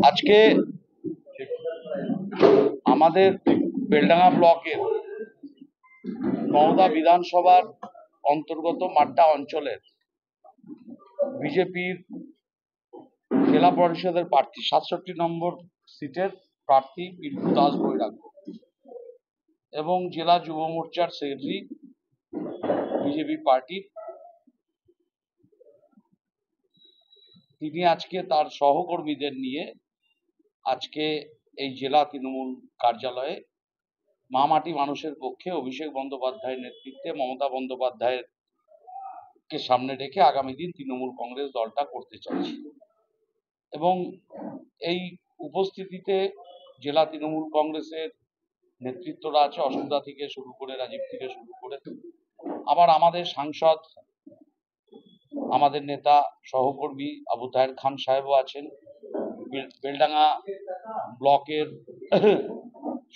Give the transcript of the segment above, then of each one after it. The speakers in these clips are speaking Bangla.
আজকে আমাদের বেলডাঙ্গা ব্লকের নওদা বিধানসভার অন্তর্গত মাড্ডা অঞ্চলের বিজেপির জেলা পরিষদের প্রার্থী ৬৭ নম্বর সিটের প্রার্থী পিন্টু দাস বৈরাগ্য এবং জেলা যুব মোর্চার সেক্রেটারি বিজেপি পার্টির তিনি আজকে তার সহকর্মীদের নিয়ে আজকে এই জেলা তৃণমূল কার্যালয়ে মা মাটি মানুষের পক্ষে অভিষেক বন্দ্যোপাধ্যায়ের নেতৃত্বে মমতা বন্দ্যোপাধ্যায়ের কে সামনে রেখে আগামী দিন তৃণমূল কংগ্রেস দলটা করতে চাইছে। এবং এই উপস্থিতিতে জেলা তৃণমূল কংগ্রেসের নেতৃত্বরা আছে, অসুবিধা থেকে শুরু করে রাজীব থেকে শুরু করে, আবার আমাদের সাংসদ, আমাদের নেতা সহকর্মী আবু তাহের খান সাহেবও আছেন, বেলডাঙ্গা ব্লকের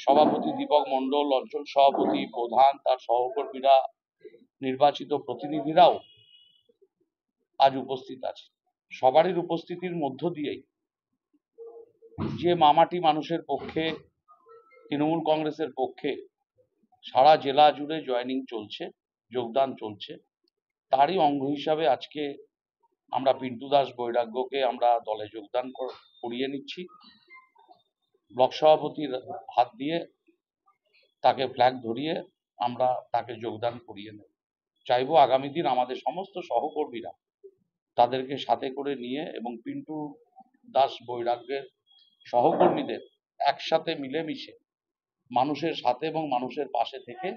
সভাপতি দীপক মণ্ডল, অঞ্চল সভাপতি, প্রধান, তার সহকর্মীরা, নির্বাচিত প্রতিনিধিরাও আজ উপস্থিত আছে। সবারই উপস্থিতির মধ্য দিয়েই যে মামাটি মানুষের পক্ষে তৃণমূল কংগ্রেসের পক্ষে সারা জেলা জুড়ে জয়েনিং চলছে, যোগদান চলছে, তারই অঙ্গ হিসাবে আজকে আমরা পিন্টু দাস বৈরাগ্যকে আমরা দলে যোগদান করিয়ে নিচ্ছি। ব্লক সভাপতির হাত দিয়ে তাকে ফ্ল্যাগ ধরিয়ে আমরা তাকে যোগদান করিয়ে নেব। চাইবো আগামী দিন আমাদের সমস্ত সহকর্মীরা তাদেরকে সাথে করে নিয়ে এবং পিন্টু দাস বৈরাগ্যের সহকর্মীদের একসাথে মিলেমিশে মানুষের সাথে এবং মানুষের পাশে থেকে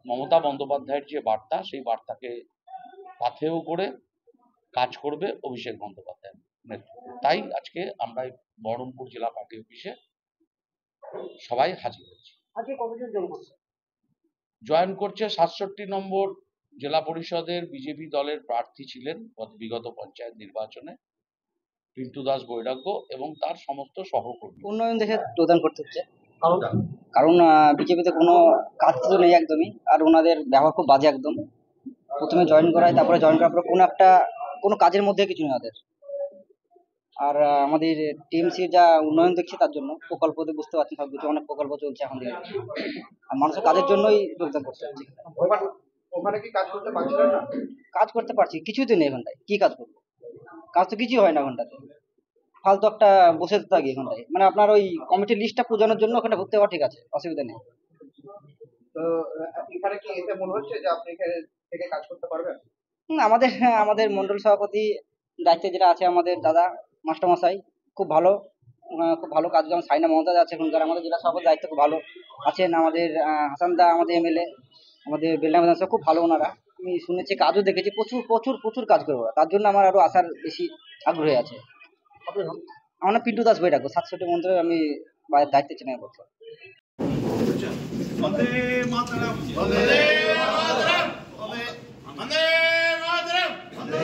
মমতা বন্দ্যোপাধ্যায়ের যে বার্তা, সেই বার্তাকে পাথেয় করে কাজ করবে অভিষেক বন্দ্যোপাধ্যায়ের নেতৃত্বে। তাই আজকে আমরা বহরমপুর জেলা পার্টি অফিসে সবাই হাজির হয়েছি। জয়েন করছে ৬৭ নম্বর জেলা পরিষদের বিজেপি দলের প্রার্থী ছিলেন বিগত পঞ্চায়েত নির্বাচনে পিন্টু দাস বৈরাগ্য এবং তার সমস্ত সহকর্মী। উন্নয়ন দেখে যোগদান করতে হচ্ছে, কারণ বিজেপিতে কোনো কাজ তো নেই একদমই, আর ওনাদের ব্যবহার খুব বাজে একদম। প্রথমে জয়েন করায়, তারপরে জয়েন করার পর কোনো কাজের মধ্যে কিছু নেই ওদের। আর আমাদের টিএমসির যা উন্নয়ন দেখছে তার জন্য প্রকল্প বুঝতে পারছেন, সব কিছু অনেক প্রকল্প চলছে এখন থেকে, আর মানুষের কাজের জন্যই যোগদান করতে হচ্ছে। ওখানে কি কাজ করতে পারছিলেন না? কাজ করতে পারছি, কিছুই তো নেই এখানটায়, কি কাজ করবো? কাজ তো কিছুই হয় না ওখানটাতে, ফালতু একটা বসে থাকি এখানটায়। মানে আপনার ওই কমিটির লিস্টটা পূজানোর জন্য ওখানে ঘুরতে পাওয়া ঠিক আছে, অসুবিধা নেই। তো এখানে কি এতে মনে হচ্ছে যে আপনি এখানে থেকে কাজ করতে পারবেন? আমাদের মন্ডল সভাপতি দায়িত্বে যেটা আছে আমাদের দাদা মাস্টারমশাই খুব ভালো কাজ। যেমন সাইনা মমতাজ আছে এখনকার আমাদের জেলা সভাপতি, দায়িত্ব খুব ভালো আছেন। আমাদের হাসান দা, আমাদের এমএলএ, আমাদের বেলডাঙ্গা বিধানসভা খুব ভালো ওনারা। আমি শুনেছি, কাজও দেখেছি, প্রচুর প্রচুর প্রচুর কাজ করে ওরা। তার জন্য আমার আরো আসার বেশি আগ্রহী আছে। আমার নাম পিন্টু দাস বৈরাগ্য, ৬৭ মন্ত্রে আমি দায়িত্বে ছিলাম বছর। বন্দে মাতরম, বন্দে মাতরম, বন্দে মাতরম, বন্দে